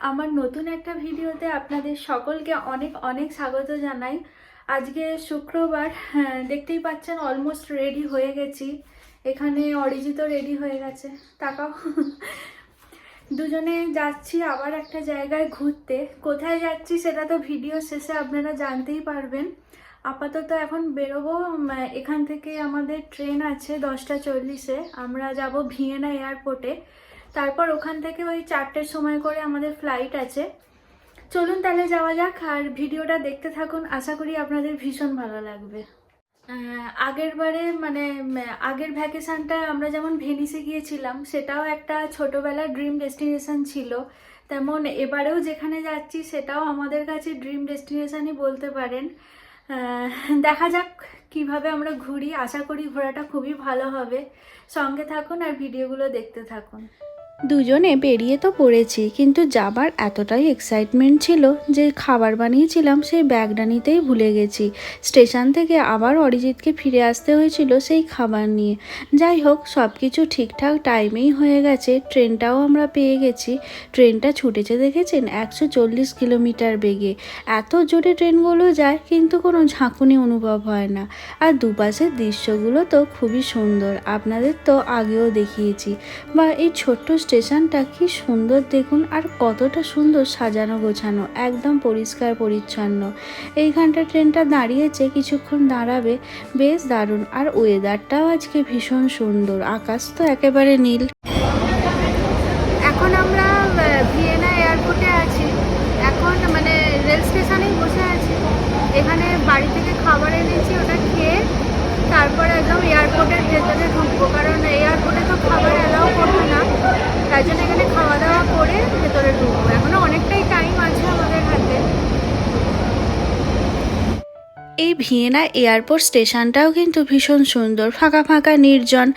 আমার নতুন একটা ভিডিওতে আপনাদের সকলকে অনেক অনেক স্বাগত জানাই। আজকে শুক্রবার, দেখতেই পাচ্ছেন অলমোস্ট রেডি হয়ে গেছি। এখানে অরিজিৎ রেডি হয়ে গেছে, তাকাও। দুজনে যাচ্ছি আবার একটা জায়গায় ঘুরতে। কোথায় যাচ্ছি সেটা তো ভিডিও শেষে আপনারা জানতেই পারবেন। আপাতত এখন বেরোবো। এখান থেকে আমাদের ট্রেন আছে 10:40-এ। আমরা যাব ভিয়েনা এয়ারপোর্টে। তারপর ওখান থেকে ওই 4টের সময় করে আমাদের ফ্লাইট আছে। চলুন তাহলে যাওয়া যাক, আর ভিডিওটা দেখতে থাকুন। আশা করি আপনাদের ভীষণ ভালো লাগবে। আগের বারে আগের ভ্যাকেশনটায় আমরা যেমন ভেনিসে গিয়েছিলাম, সেটাও একটা ছোটোবেলার ড্রিম ডেস্টিনেশন ছিল। তেমন এবারেও যেখানে যাচ্ছি সেটাও আমাদের কাছে ড্রিম ডেস্টিনেশনই বলতে পারেন। দেখা যাক কিভাবে আমরা ঘুরি। আশা করি ঘোরাটা খুবই ভালো হবে। সঙ্গে থাকুন আর ভিডিওগুলো দেখতে থাকুন। দুজনে বেরিয়ে তো পড়েছি, কিন্তু যাবার এতটাই এক্সাইটমেন্ট ছিল যে খাবার বানিয়েছিলাম সেই ব্যাগটা নিতেই ভুলে গেছি। স্টেশন থেকে আবার অরিজিৎকে ফিরে আসতে হয়েছিল সেই খাবার নিয়ে। যাই হোক, সব কিছু ঠিকঠাক টাইমেই হয়ে গেছে। ট্রেনটাও আমরা পেয়ে গেছি। ট্রেনটা ছুটেছে দেখেছেন 140 কিলোমিটার বেগে। এত জোরে ট্রেনগুলো যায়, কিন্তু কোনো ঝাঁকুনি অনুভব হয় না। আর দুপাশের দৃশ্যগুলো তো খুবই সুন্দর, আপনাদের তো আগেও দেখিয়েছি। বা এই ছোট্ট স্টেশনটা কি সুন্দর দেখুন, আর কতটা সুন্দর সাজানো গোছানো, একদম পরিষ্কার পরিচ্ছন্ন। এইখানটা ট্রেনটা দাঁড়িয়েছে, কিছুক্ষণ দাঁড়াবে। বেশ দারুণ। আর ওয়েদারটাও আজকে ভীষণ সুন্দর, আকাশ তো একেবারে নীল। এখন আমরা ভিয়েনা এয়ারপোর্টে আছি। এখন রেল স্টেশনেই বসে আছি। এখানে বাড়ি থেকে খাবার এনেছি, ওটা খেয়ে তারপরে একদম এয়ারপোর্টের ভেতরে ঢুকবো, কারণ এয়ারপোর্টে তো খাবার অ্যালাউ করবে না। তাই জন্য এখানে খাওয়া দাওয়া করে ভেতরে ঢুকবো। এখনো অনেকটাই টাইম আছে আমাদের হাতে। এই ভিয়েনা এয়ারপোর্ট স্টেশনটাও কিন্তু ভীষণ সুন্দর, ফাঁকা ফাঁকা নির্জন।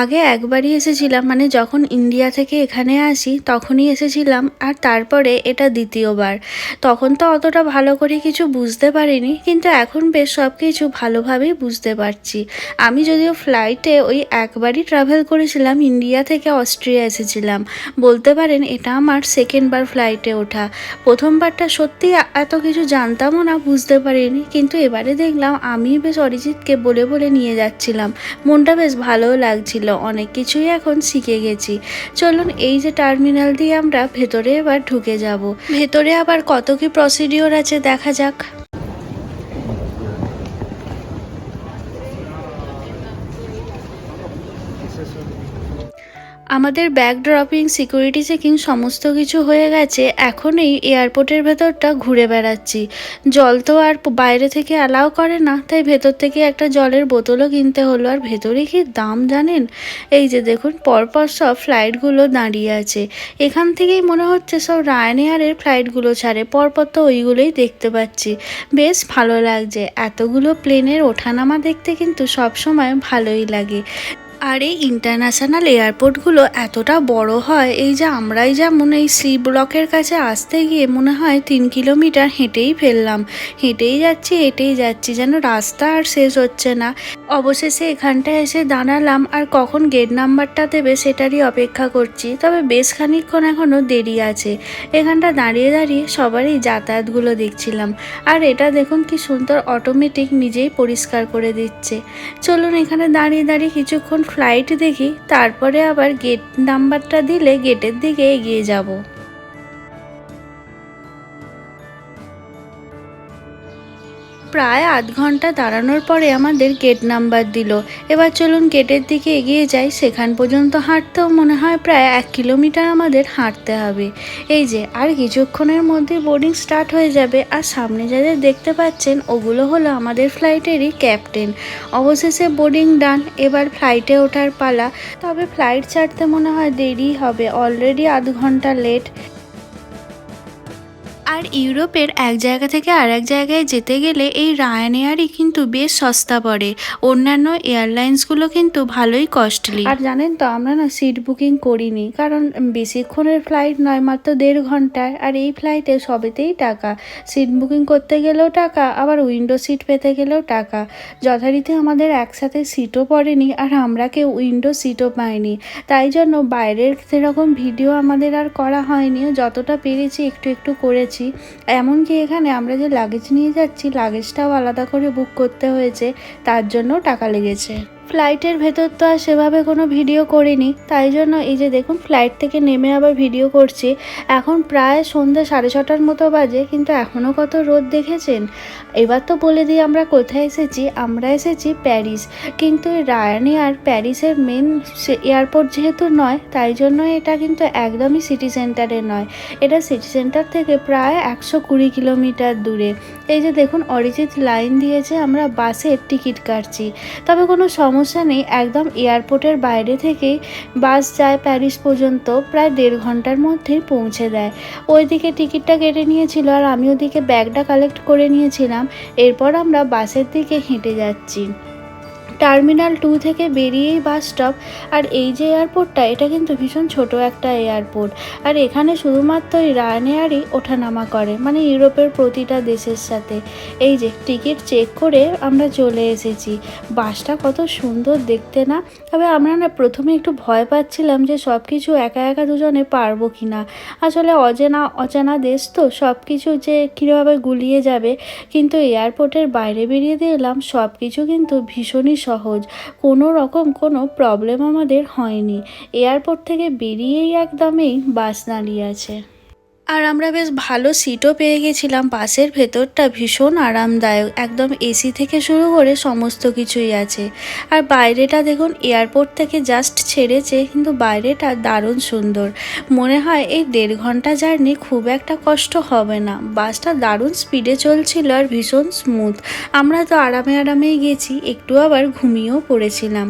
আগে একবারই এসেছিলাম, যখন ইন্ডিয়া থেকে এখানে আসি তখনই এসেছিলাম, আর তারপরে এটা দ্বিতীয়বার। তখন তো অতটা ভালো করে কিছু বুঝতে পারিনি, কিন্তু এখন বেশ সব কিছু ভালোভাবেই বুঝতে পারছি। আমি যদিও ফ্লাইটে ওই একবারই ট্রাভেল করেছিলাম, ইন্ডিয়া থেকে অস্ট্রিয়া এসেছিলাম। বলতে পারেন এটা আমার সেকেন্ডবার ফ্লাইটে ওঠা। প্রথমবারটা সত্যি এত কিছু জানতামও না, বুঝতে পারিনি, কিন্তু এবারে দেখলাম আমি বেশ অরিজিৎকে বলে বলে নিয়ে যাচ্ছিলাম। মনটা বেশ ভালোও লাগছিল, অনেক কিছুই এখন শিখে গেছি। চলুন, এই যে টার্মিনাল দিয়ে আমরা ভেতরে এবার ঢুকে যাব। ভেতরে আবার কত কি প্রসিডিওর আছে দেখা যাক। আমাদের ব্যাগ ড্রপিং, সিকিউরিটি চেকিং সমস্ত কিছু হয়ে গেছে। এখন এই এয়ারপোর্টের ভেতরটা ঘুরে বেড়াচ্ছি। জল তো আর বাইরে থেকে অ্যালাউ করে না, তাই ভেতর থেকে একটা জলের বোতলও কিনতে হলো। আর ভেতরে কি দাম জানেন? এই যে দেখুন, পরপর সব ফ্লাইটগুলো দাঁড়িয়ে আছে। এখান থেকেই মনে হচ্ছে সব রায়ানএয়ারের ফ্লাইটগুলো ছাড়ে, পরপর তো ওইগুলোই দেখতে পাচ্ছি। বেশ ভালো লাগছে। এতগুলো প্লেনের ওঠানামা দেখতে কিন্তু সবসময় ভালোই লাগে। আর এই ইন্টারন্যাশনাল এয়ারপোর্টগুলো এতটা বড় হয়, এই যে আমরাই যেমন এই সি ব্লকের কাছে আসতে গিয়ে মনে হয় 3 কিলোমিটার হেঁটেই ফেললাম। হেঁটেই যাচ্ছি, যেন রাস্তা আর শেষ হচ্ছে না। অবশেষে এখানটায় এসে দাঁড়ালাম, আর কখন গেট নাম্বারটা দেবে সেটারই অপেক্ষা করছি। তবে বেশ খানিকক্ষণ এখনও দেরি আছে। এখানটা দাঁড়িয়ে দাঁড়িয়ে সবারই যাতায়াতগুলো দেখছিলাম। আর এটা দেখুন কি সুন্দর, অটোমেটিক নিজেই পরিষ্কার করে দিচ্ছে। চলুন এখানে দাঁড়িয়ে দাঁড়িয়ে কিছুক্ষণ ফ্লাইট দেখি, তারপরে আবার গেট নাম্বারটা দিলে গেটের দিকে এগিয়ে যাব। প্রায় আধ ঘন্টা দাঁড়ানোর পরে আমাদের গেট নাম্বার দিল। এবার চলুন গেটের দিকে এগিয়ে যাই। সেখান পর্যন্ত হাঁটতেও মনে হয় প্রায় 1 কিলোমিটার আমাদের হাঁটতে হবে। এই যে আর কিছুক্ষণের মধ্যে বোর্ডিং স্টার্ট হয়ে যাবে। আর সামনে যাদের দেখতে পাচ্ছেন ওগুলো হলো আমাদের ফ্লাইটেরই ক্যাপ্টেন। অবশেষে বোর্ডিং ডান, এবার ফ্লাইটে ওঠার পালা। তবে ফ্লাইট ছাড়তে মনে হয় দেরি হবে, অলরেডি আধ ঘন্টা লেট। আর ইউরোপের এক জায়গা থেকে আর এক জায়গায় যেতে গেলে এই রায়ানএয়ারই কিন্তু বেশ সস্তা পড়ে, অন্যান্য এয়ারলাইন্সগুলো কিন্তু ভালোই কস্টলি। আর জানেন তো আমরা না সিট বুকিং করিনি, কারণ বেশিক্ষণের ফ্লাইট নয়, মাত্র 1.5 ঘন্টার। আর এই ফ্লাইটে সবেতেই টাকা, সিট বুকিং করতে গেলেও টাকা, আবার উইন্ডো সিট পেতে গেলেও টাকা। যথারীতি আমাদের একসাথে সিটও পড়েনি, আর আমরা কেউ উইন্ডো সিটও পাইনি। তাই জন্য বাইরের সেরকম ভিডিও আমাদের আর করা হয়নি, যতটা পেরেছি একটু একটু করেছি। এমনকি এখানে আমরা যে লাগেজ নিয়ে যাচ্ছি, লাগেজটাও আলাদা করে বুক করতে হয়েছে, তার জন্য টাকা লেগেছে। ফ্লাইটের ভেতর তো আর সেভাবে কোনো ভিডিও করিনি, তাই জন্য এই যে দেখুন ফ্লাইট থেকে নেমে আবার ভিডিও করছি। এখন প্রায় সন্ধ্যে 6:30 মতো বাজে, কিন্তু এখনও কত রোদ দেখেছেন। এবার তো বলে দিই আমরা কোথায় এসেছি। আমরা এসেছি প্যারিস, কিন্তু রায়ানএয়ার প্যারিসের মেন এয়ারপোর্ট যেহেতু নয়, তাই জন্য এটা কিন্তু একদমই সিটি সেন্টারে নয়। এটা সিটি সেন্টার থেকে প্রায় 120 কিলোমিটার দূরে। এই যে দেখুন অরিজিৎ লাইন দিয়েছে, আমরা বাসের টিকিট কাটছি। তবে কোনো সমস্যা নেই, একদম এয়ারপোর্টের বাইরে থেকেই বাস যায় প্যারিস পর্যন্ত, প্রায় 1.5 ঘন্টার মধ্যেই পৌঁছে দেয়। ওইদিকে টিকিটটা কেটে নিয়েছিল, আর আমি ওদিকে ব্যাগটা কালেক্ট করে নিয়েছিলাম। এরপর আমরা বাসের দিকে হেঁটে যাচ্ছি। টার্মিনাল 2 থেকে বেরিয়েই বাস স্টপ। আর এই যে এয়ারপোর্টটা, এটা কিন্তু ভীষণ ছোট একটা এয়ারপোর্ট, আর এখানে শুধুমাত্র এই রায়ানএয়ারই ওঠানামা করে, মানে ইউরোপের প্রতিটা দেশের সাথে। এই যে টিকিট চেক করে আমরা চলে এসেছি। বাসটা কত সুন্দর দেখতে না। তবে আমরা না প্রথমে একটু ভয় পাচ্ছিলাম যে সব কিছু একা একা দুজনে পারবো কি না। আসলে অচেনা দেশ তো, সব কিছু যে কীভাবে গুলিয়ে যাবে। কিন্তু এয়ারপোর্টের বাইরে বেরিয়ে দেখলাম সব কিছু কিন্তু ভীষণই সহজ, কোনো রকম কোনো প্রবলেম আমাদের হয়নি। এয়ারপোর্ট থেকে বেরিয়েই একদমই বাস দাঁড়িয়ে আছে। আর আমরা বেশ ভালো সিটও পেয়ে গেছিলাম। বাসের ভেতরটা ভীষণ আরামদায়ক, একদম এসি থেকে শুরু করে সমস্ত কিছুই আছে। আর বাইরেটা দেখুন, এয়ারপোর্ট থেকে জাস্ট ছেড়েছে, কিন্তু বাইরেটা দারুণ সুন্দর। মনে হয় এই 1.5 ঘন্টা জার্নি খুব একটা কষ্ট হবে না। বাসটা দারুণ স্পিডে চলছিল আর ভীষণ স্মুথ। আমরা তো আরামেই গেছি, একটু আবার ঘুমিয়েও পড়েছিলাম।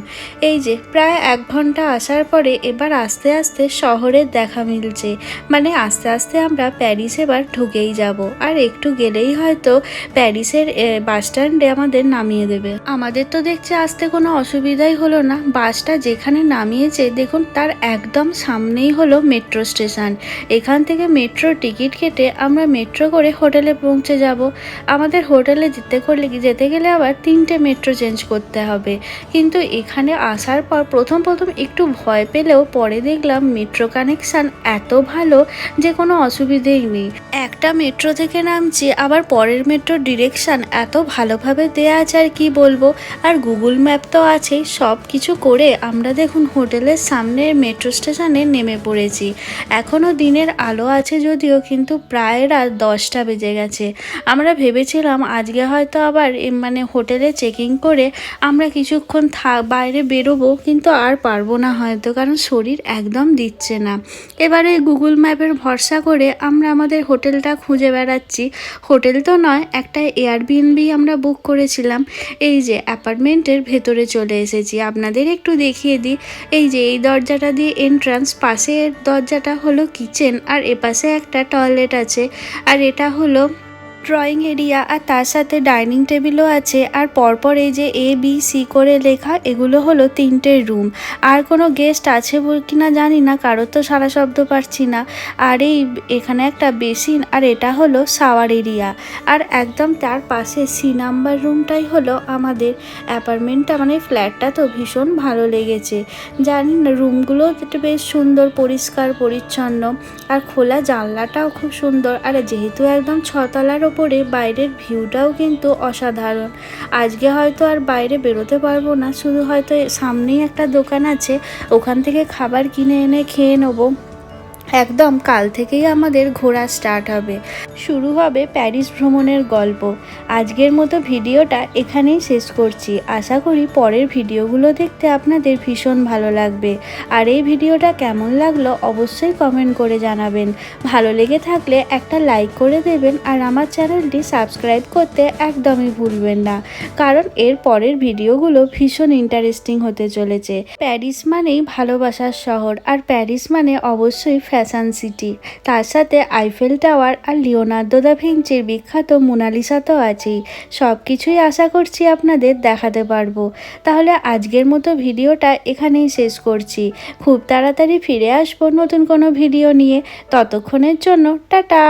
এই যে প্রায় 1 ঘন্টা আসার পরে এবার আস্তে আস্তে শহরের দেখা মিলছে, মানে আস্তে আস্তে আমরা প্যারিস এবার ঢুকেই যাব। আর একটু গেলেই হয়তো প্যারিসের বাস স্ট্যান্ডে আমাদের নামিয়ে দেবে। আমাদের তো দেখছি আসতে কোনো অসুবিধাই হলো না। বাসটা যেখানে নামিয়েছে দেখুন, তার একদম সামনেই হলো মেট্রো স্টেশন। এখান থেকে মেট্রো টিকিট কেটে আমরা মেট্রো করে হোটেলে পৌঁছে যাব। আমাদের হোটেলে যেতে গেলে আবার 3টে মেট্রো চেঞ্জ করতে হবে। কিন্তু এখানে আসার পর প্রথম একটু ভয় পেলেও পরে দেখলাম মেট্রো কানেকশান এত ভালো যে কোনো অসুবিধেই নেই। একটা মেট্রো থেকে নামছি, আবার পরের মেট্রোর ডিরেকশান এত ভালোভাবে দেয়া আছে আর কি বলবো। আর গুগল ম্যাপ তো আছেই। সব কিছু করে আমরা দেখুন হোটেলের সামনের মেট্রো স্টেশনে নেমে পড়েছি। এখনও দিনের আলো আছে যদিও, কিন্তু প্রায় রাত 10টা বেজে গেছে। আমরা ভেবেছিলাম আজকে হয়তো আবার মানে হোটেলে চেকিং করে আমরা কিছুক্ষণ বাইরে বেরোবো, কিন্তু আর পারবো না হয়তো, কারণ শরীর একদম দিচ্ছে না। এবারে গুগল ম্যাপের ভরসা করে আমরা আমাদের হোটেলটা খুঁজে বেড়াচ্ছি। হোটেল তো নয়, একটা এয়ারবিএনবি আমরা বুক করেছিলাম। এই যে অ্যাপার্টমেন্টের ভেতরে চলে এসেছি, আপনাদের একটু দেখিয়ে দিই। এই যে এই দরজাটা দিয়ে এন্ট্রান্স, পাশের দরজাটা হলো কিচেন, আর এপাশে একটা টয়লেট আছে, আর এটা হলো ড্রয়িং এরিয়া, আর তার সাথে ডাইনিং টেবিলও আছে। আর পরপর এই যে ABC করে লেখা, এগুলো হলো 3টে রুম। আর কোনো গেস্ট আছে কিনা জানি না, কারোর তো সারা শব্দ পাচ্ছি না। আর এখানে একটা বেসিন, আর এটা হলো শাওয়ার এরিয়া। আর একদম তার পাশে C নাম্বার রুমটাই হলো আমাদের। অ্যাপার্টমেন্টটা মানে ফ্ল্যাটটা তো ভীষণ ভালো লেগেছে। জানি না, রুমগুলো বেশ সুন্দর, পরিষ্কার পরিচ্ছন্ন, আর খোলা জানলাটাও খুব সুন্দর। আর যেহেতু একদম 6 তলার ওপরে, বাইরের ভিউটাও কিন্তু অসাধারণ। আজকে হয়তো আর বাইরে বেরোতে পারবো না, শুধু হয়তো সামনেই একটা দোকান আছে, ওখান থেকে খাবার কিনে এনে খেয়ে নেবো। একদম কাল থেকেই আমাদের ঘোরা স্টার্ট হবে, শুরু হবে প্যারিস ভ্রমণের গল্প। আজকের মতো ভিডিওটা এখানেই শেষ করছি। আশা করি পরের ভিডিওগুলো দেখতে আপনাদের ভীষণ ভালো লাগবে। আর এই ভিডিওটা কেমন লাগলো অবশ্যই কমেন্ট করে জানাবেন। ভালো লেগে থাকলে একটা লাইক করে দেবেন, আর আমার চ্যানেলটি সাবস্ক্রাইব করতে একদমই ভুলবেন না, কারণ এর পরের ভিডিওগুলো ভীষণ ইন্টারেস্টিং হতে চলেছে। প্যারিস মানেই ভালোবাসার শহর, আর প্যারিস মানে অবশ্যই ফ্যাশন সিটি, তার সাথে আইফেল টাওয়ার আর লিওনার্দো দা ভিঞ্চির বিখ্যাত মোনালিসা তো আছেই। সব কিছুই আশা করছি আপনাদের দেখাতে পারবো। তাহলে আজকের মতো ভিডিওটা এখানেই শেষ করছি। খুব তাড়াতাড়ি ফিরে আসবো নতুন কোনো ভিডিও নিয়ে। ততক্ষণের জন্য টাটা।